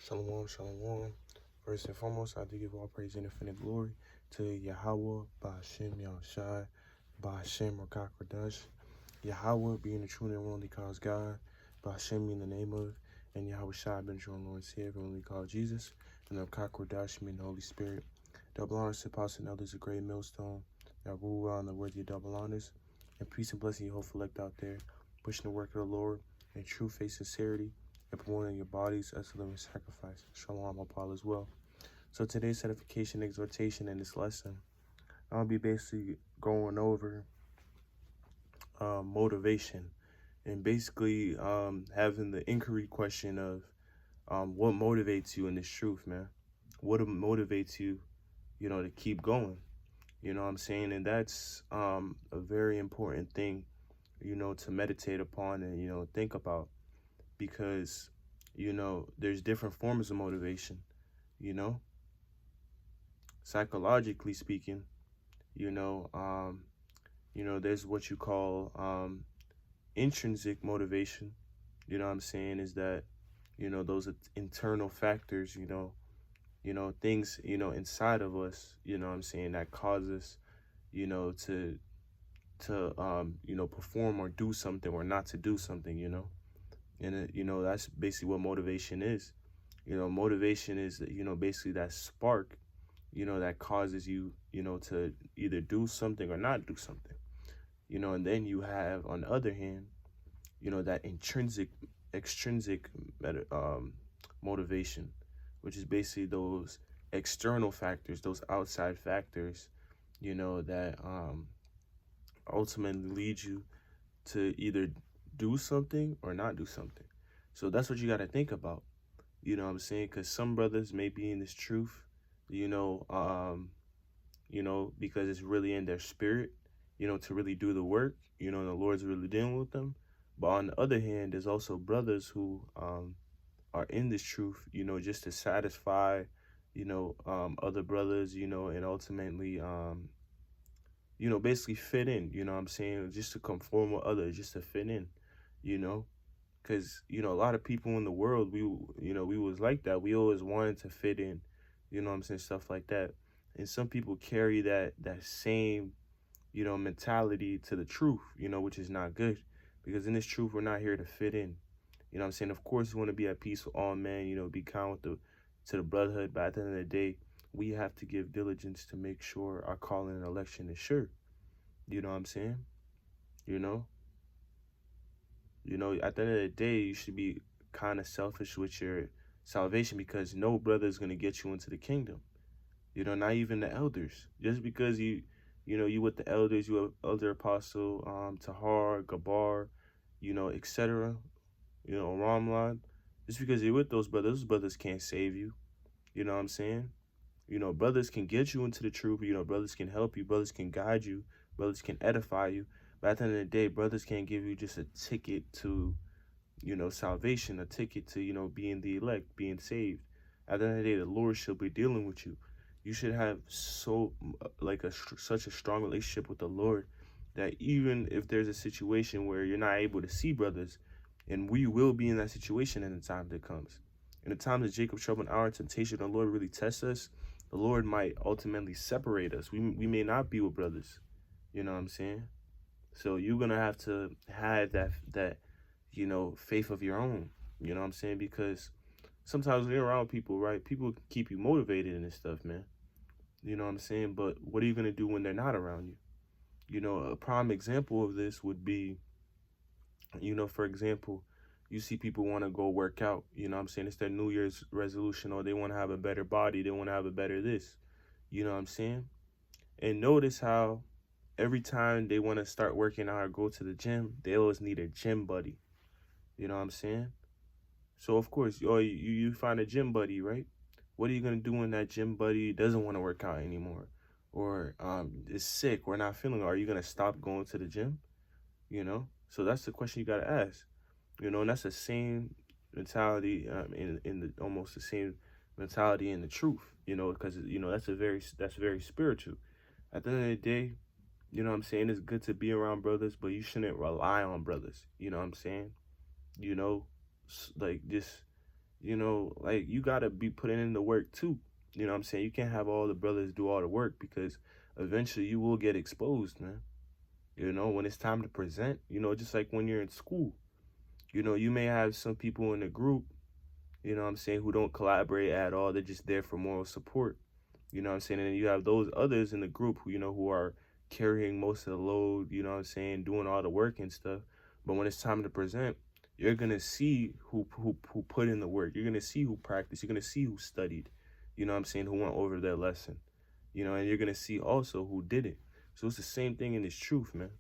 Shalom, shalom. First and foremost, I do give all praise and infinite glory to Yahweh, Ba'ashem Yahushai, Ba'ashem Rakak Radash. Yahweh being the true and only cause God, Ba'ashem meaning the name of, and Yahushai being the true and Lord Savior, only called Jesus, and Rakak Radash meaning the Holy Spirit. Double honors to Apostle and elders, a great millstone, that rule on the worthy of double honors, and peace and blessing you hope elect out there, pushing the work of the Lord in true faith sincerity, and promoting your bodies as a living sacrifice. Shalom, Paul as well. So today's edification, exhortation in this lesson, I'll be basically going over motivation, and basically having the inquiry question of what motivates you in this truth, man. What motivates you, to keep going? You know what I'm saying? And that's a very important thing, to meditate upon and, think about, because, there's different forms of motivation, psychologically speaking, there's what you call intrinsic motivation. You know what I'm saying? Is that, those internal factors, things, inside of us, you know what I'm saying, that cause us, to perform or do something or not to do something, and that's basically what motivation is. Motivation is, basically that spark, that causes you, to either do something or not do something, and then you have, on the other hand, that extrinsic motivation, which is basically those external factors, those outside factors, that ultimately lead you to either do something or not do something. So that's what you got to think about, you know what I'm saying? Because some brothers may be in this truth, because it's really in their spirit, to really do the work, and the Lord's really dealing with them. But on the other hand, there's also brothers who are in this truth, just to satisfy, other brothers, and ultimately, basically fit in, you know what I'm saying? Just to conform with others, just to fit in, because, a lot of people in the world, we was like that. We always wanted to fit in, you know what I'm saying? Stuff like that. And some people carry that same, mentality to the truth, which is not good, because in this truth, we're not here to fit in. You know what I'm saying? Of course, we want to be at peace with all men, be kind to the brotherhood. But at the end of the day, we have to give diligence to make sure our calling and election is sure. You know what I'm saying? At the end of the day, you should be kind of selfish with your salvation, because no brother is going to get you into the kingdom. Not even the elders. Just because you with the elders, you have elder apostle, Tahar, Gabar, etc., Ramlan. Just because you're with those brothers can't save you. You know what I'm saying? Brothers can get you into the truth. Brothers can help you. Brothers can guide you. Brothers can edify you. But at the end of the day, brothers can't give you just a ticket to, salvation, a ticket to, being the elect, being saved. At the end of the day, the Lord shall be dealing with you. You should have such a strong relationship with the Lord that even if there's a situation where you're not able to see brothers, and we will be in that situation in the time that comes. In the time of Jacob's trouble and our temptation, the Lord really tests us. The Lord might ultimately separate us. We may not be with brothers. You know what I'm saying? So you're going to have that faith of your own. You know what I'm saying? Because sometimes when you're around people, right, people keep you motivated and this stuff, man. You know what I'm saying? But what are you going to do when they're not around you? A prime example of this would be, for example, you see people want to go work out. You know what I'm saying? It's their New Year's resolution, or they want to have a better body. They want to have a better this. You know what I'm saying? And notice how every time they want to start working out or go to the gym, they always need a gym buddy. You know what I'm saying? So, of course, you find a gym buddy, right? What are you going to do when that gym buddy doesn't want to work out anymore? Or is sick or not feeling? Are you going to stop going to the gym? So that's the question you got to ask. And that's the same mentality in the almost the same mentality in the truth, because, that's very spiritual. At the end of the day, you know what I'm saying? It's good to be around brothers, but you shouldn't rely on brothers. You know what I'm saying? Like just, like you gotta be putting in the work too. You know what I'm saying? You can't have all the brothers do all the work because eventually you will get exposed, man. When it's time to present, just like when you're in school, you may have some people in the group, what I'm saying, who don't collaborate at all. They're just there for moral support. You know what I'm saying? And then you have those others in the group who are carrying most of the load, you know what I'm saying, doing all the work and stuff. But when it's time to present, you're gonna see who put in the work. You're gonna see who practiced. You're gonna see who studied, you know what I'm saying, who went over their lesson. And you're gonna see also who did it. So it's the same thing in this truth, man.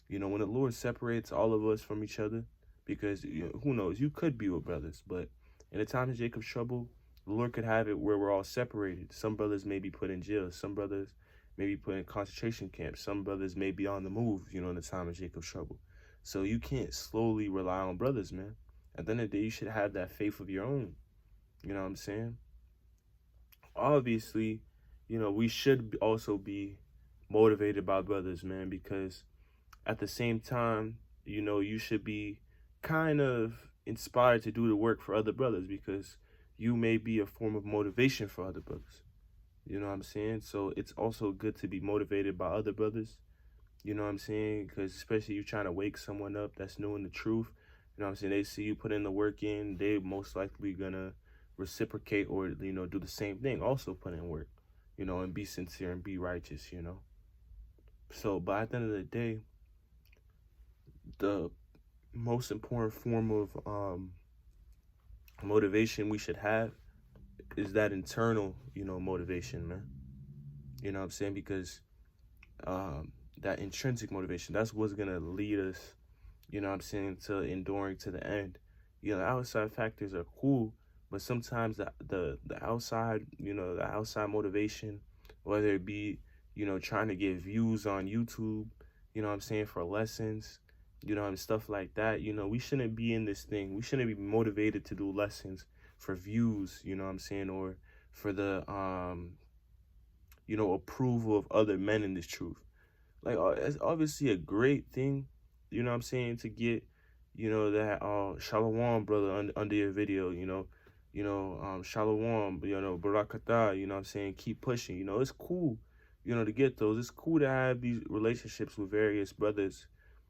When the Lord separates all of us from each other, because who knows, you could be with brothers, but in the time of Jacob's trouble, the Lord could have it where we're all separated. Some brothers may be put in jail. Some brothers may be put in concentration camps. Some brothers may be on the move, in the time of Jacob's trouble. So you can't slowly rely on brothers, man. At the end of the day, you should have that faith of your own. You know what I'm saying? Obviously, we should also be motivated by brothers, man, because at the same time, you should be kind of inspired to do the work for other brothers because you may be a form of motivation for other brothers. You know what I'm saying? So it's also good to be motivated by other brothers. You know what I'm saying? Because especially you trying to wake someone up that's new in the truth. You know what I'm saying? They see you put in the work in, they most likely gonna reciprocate or, do the same thing. Also put in work, and be sincere and be righteous. So, but at the end of the day, the most important form of motivation we should have is that internal, motivation, man. You know what I'm saying? Because that intrinsic motivation, that's what's gonna lead us, you know what I'm saying, to enduring to the end. The outside factors are cool, but sometimes the outside, the outside motivation, whether it be, trying to get views on YouTube, you know what I'm saying, for lessons, and stuff like that. We shouldn't be in this thing. We shouldn't be motivated to do lessons for views, you know what I'm saying, or for the approval of other men in this truth. Like, it's obviously a great thing, you know what I'm saying, to get, that shalom, brother, under your video, shalom, barakatah, you know what I'm saying, keep pushing, it's cool, to get those. It's cool to have these relationships with various brothers,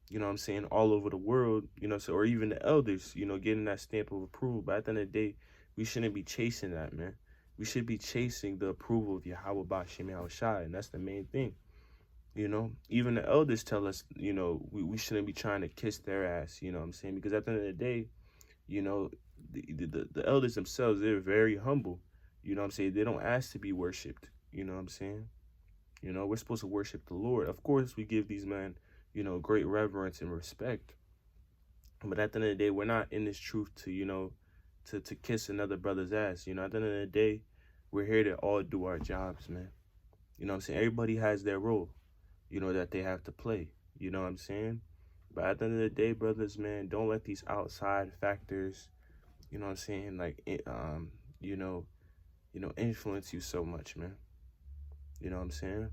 you know what I'm saying, all over the world, so, or even the elders, getting that stamp of approval. But at the end of the day, we shouldn't be chasing that, man. We should be chasing the approval of Yahweh Ba'Shem Yahushai, and that's the main thing. Even the elders tell us, we shouldn't be trying to kiss their ass, you know what I'm saying? Because at the end of the day, the elders themselves, they're very humble, you know what I'm saying? They don't ask to be worshipped, you know what I'm saying? We're supposed to worship the Lord. Of course, we give these men, great reverence and respect. But at the end of the day, we're not in this truth to, to kiss another brother's ass. At the end of the day, we're here to all do our jobs, man. You know what I'm saying? Everybody has their role, that they have to play. You know what I'm saying? But at the end of the day, brothers, man, don't let these outside factors, you know what I'm saying, like, influence you so much, man. You know what I'm saying?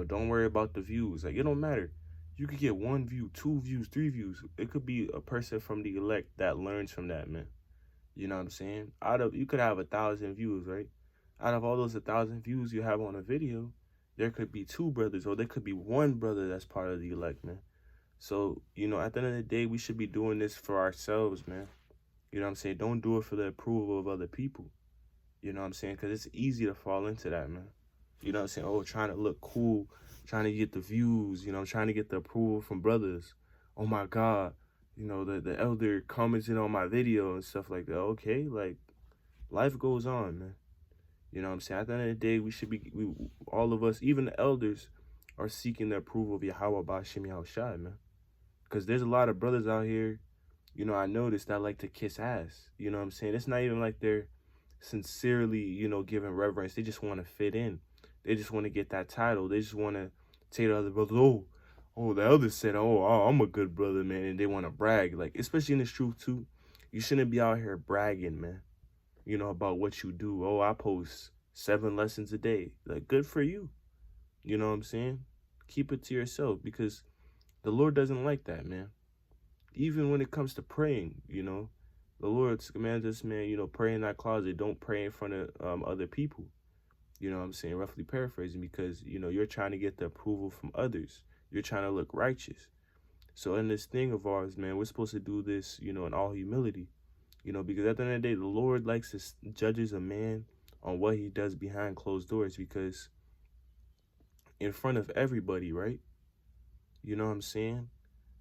Don't worry about the views. Like, it don't matter. You could get 1 view, 2 views, 3 views. It could be a person from the elect that learns from that, man. You know what I'm saying? You could have 1,000 views, right? Out of all those 1,000 views you have on a video, there could be 2 brothers, or there could be 1 brother that's part of the elect, man. So, at the end of the day, we should be doing this for ourselves, man. You know what I'm saying? Don't do it for the approval of other people. You know what I'm saying? Because it's easy to fall into that, man. You know what I'm saying? Oh, trying to look cool, trying to get the views, trying to get the approval from brothers. Oh my God, the elder commented on my video and stuff like that. Okay, like, life goes on, man. You know what I'm saying? At the end of the day, all of us, even the elders, are seeking the approval of Yahweh Ba'Shem Yahushai, man. Because there's a lot of brothers out here, I noticed, that like to kiss ass. You know what I'm saying? It's not even like they're sincerely, giving reverence. They just want to fit in. They just want to get that title. They just want to say to other brothers, oh, the elders said, oh, I'm a good brother, man. And they want to brag. Like, especially in this truth, too. You shouldn't be out here bragging, man, about what you do. Oh, I post 7 lessons a day. Like, good for you. You know what I'm saying? Keep it to yourself, because the Lord doesn't like that, man. Even when it comes to praying, The Lord commands us, man, pray in that closet. Don't pray in front of other people. You know what I'm saying? Roughly paraphrasing, because, you're trying to get the approval from others. You're trying to look righteous. So in this thing of ours, man, we're supposed to do this, in all humility, because at the end of the day, the Lord likes to judges a man on what he does behind closed doors, because in front of everybody, right? You know what I'm saying?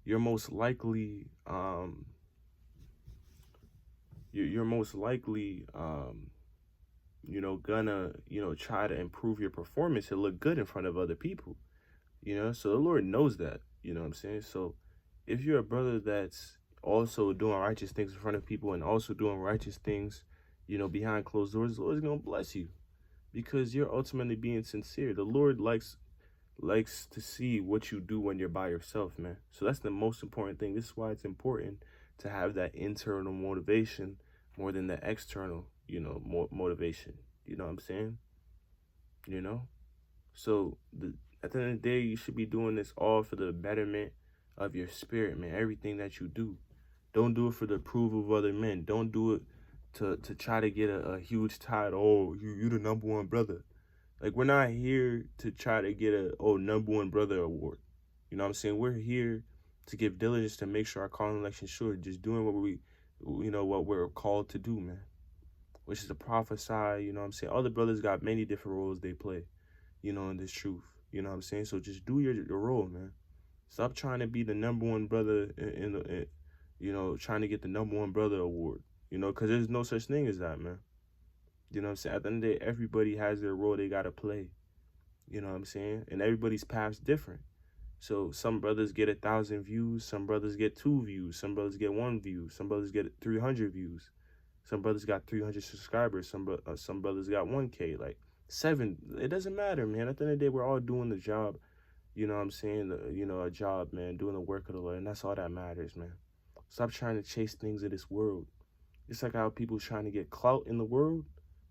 You're most likely, you're most likely, gonna, try to improve your performance to look good in front of other people, So the Lord knows that, you know what I'm saying? So if you're a brother that's also doing righteous things in front of people and also doing righteous things, behind closed doors, the Lord's gonna bless you because you're ultimately being sincere. The Lord likes to see what you do when you're by yourself, man. So that's the most important thing. This is why it's important to have that internal motivation more than the external, motivation. You know what I'm saying? You know? So at the end of the day, you should be doing this all for the betterment of your spirit, man. Everything that you do. Don't do it for the approval of other men. Don't do it to try to get a huge title. Oh, you the number one brother. Like, we're not here to try to get number one brother award. You know what I'm saying? We're here to give diligence to make sure our calling and election sure. Just doing what we're called to do, man. Which is to prophesy, you know what I'm saying? All the brothers got many different roles they play, in this truth. You know what I'm saying? So just do your role, man. Stop trying to be the number one brother trying to get the number one brother award, because there's no such thing as that, man. You know what I'm saying? At the end of the day, everybody has their role they got to play. You know what I'm saying? And everybody's path's different. So some brothers get 1,000 views. Some brothers get 2 views. Some brothers get 1 view. Some brothers get 300 views. Some brothers got 300 subscribers. Some brothers got 1K. Like 7. It doesn't matter, man. At the end of the day, we're all doing the job. You know what I'm saying? A job, man. Doing the work of the Lord. And that's all that matters, man. Stop trying to chase things of this world. It's like how people trying to get clout in the world.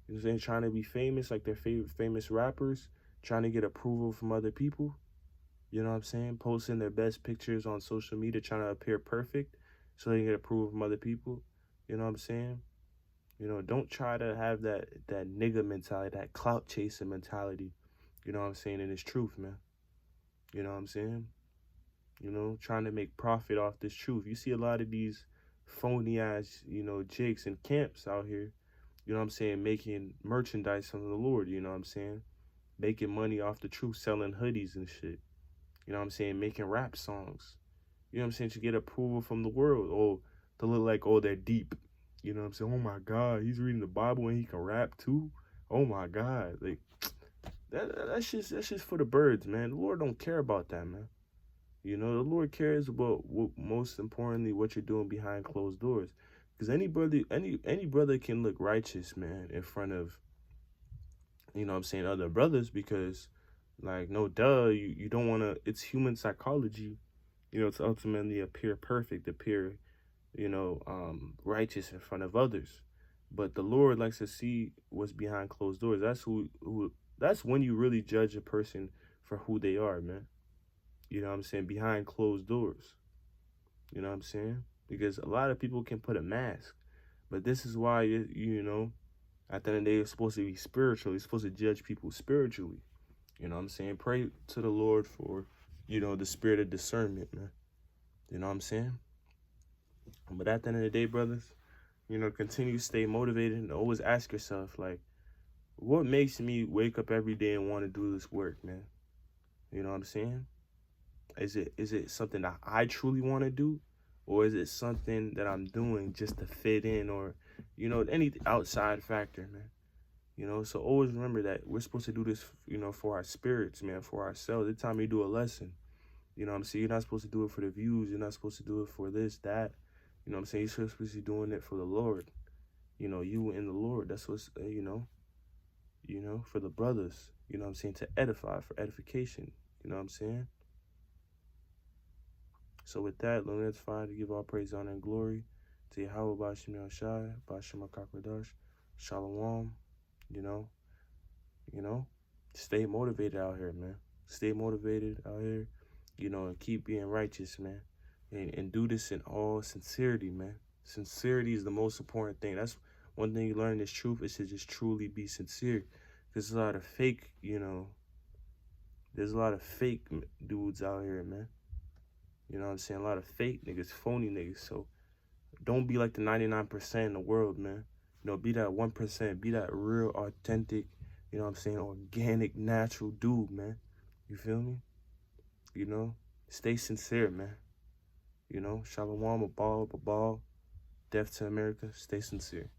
You know what I'm saying? Trying to be famous, like their favorite famous rappers. Trying to get approval from other people. You know what I'm saying? Posting their best pictures on social media, trying to appear perfect so they can get approval from other people. You know what I'm saying? Don't try to have that nigga mentality, that clout chasing mentality. You know what I'm saying? And it's truth, man. You know what I'm saying? Trying to make profit off this truth. You see a lot of these phony ass, jigs and camps out here, you know what I'm saying, making merchandise from the Lord, you know what I'm saying? Making money off the truth, selling hoodies and shit. You know what I'm saying? Making rap songs. You know what I'm saying? To get approval from the world. Or to look like, oh, they're deep. You know what I'm saying? Oh my God, he's reading the Bible and he can rap too. Oh my God. Like that's just for the birds, man. The Lord don't care about that, man. The Lord cares about most importantly what you're doing behind closed doors. Because any brother can look righteous, man, in front of, other brothers, because like, no duh, you don't want to, it's human psychology, to ultimately appear perfect, appear, righteous in front of others. But the Lord likes to see what's behind closed doors. That's when you really judge a person for who they are, man. You know what I'm saying? Behind closed doors. You know what I'm saying? Because a lot of people can put a mask. But this is why, at the end of the day, it's supposed to be spiritual. You're supposed to judge people spiritually. You know what I'm saying? Pray to the Lord for, the spirit of discernment, man. You know what I'm saying? But at the end of the day, brothers, continue to stay motivated and always ask yourself, like, what makes me wake up every day and want to do this work, man? You know what I'm saying? Is it something that I truly want to do? Or is it something that I'm doing just to fit in, or, any outside factor, man? So always remember that we're supposed to do this, for our spirits, man, for ourselves. Every time you do a lesson, you know what I'm saying? You're not supposed to do it for the views. You're not supposed to do it for this, that. You know what I'm saying? You're supposed to be doing it for the Lord. You and the Lord. That's what's, for the brothers. You know what I'm saying? To edify, for edification. You know what I'm saying? So with that, let me edify to give all praise, honor, and glory to Yahweh Bashim Yahushai, Bashim HaKakwadash, Shalom. Stay motivated out here, man. Stay motivated out here, and keep being righteous, man. And do this in all sincerity, man. Sincerity is the most important thing. That's one thing you learn in this truth, is to just truly be sincere. Because there's a lot of fake, there's a lot of fake dudes out here, man. You know what I'm saying? A lot of fake niggas, phony niggas. So don't be like the 99% in the world, man. Be that 1%. Be that real, authentic, you know what I'm saying, organic, natural dude, man. You feel me? Stay sincere, man. Shalom, a ball, death to America. Stay sincere.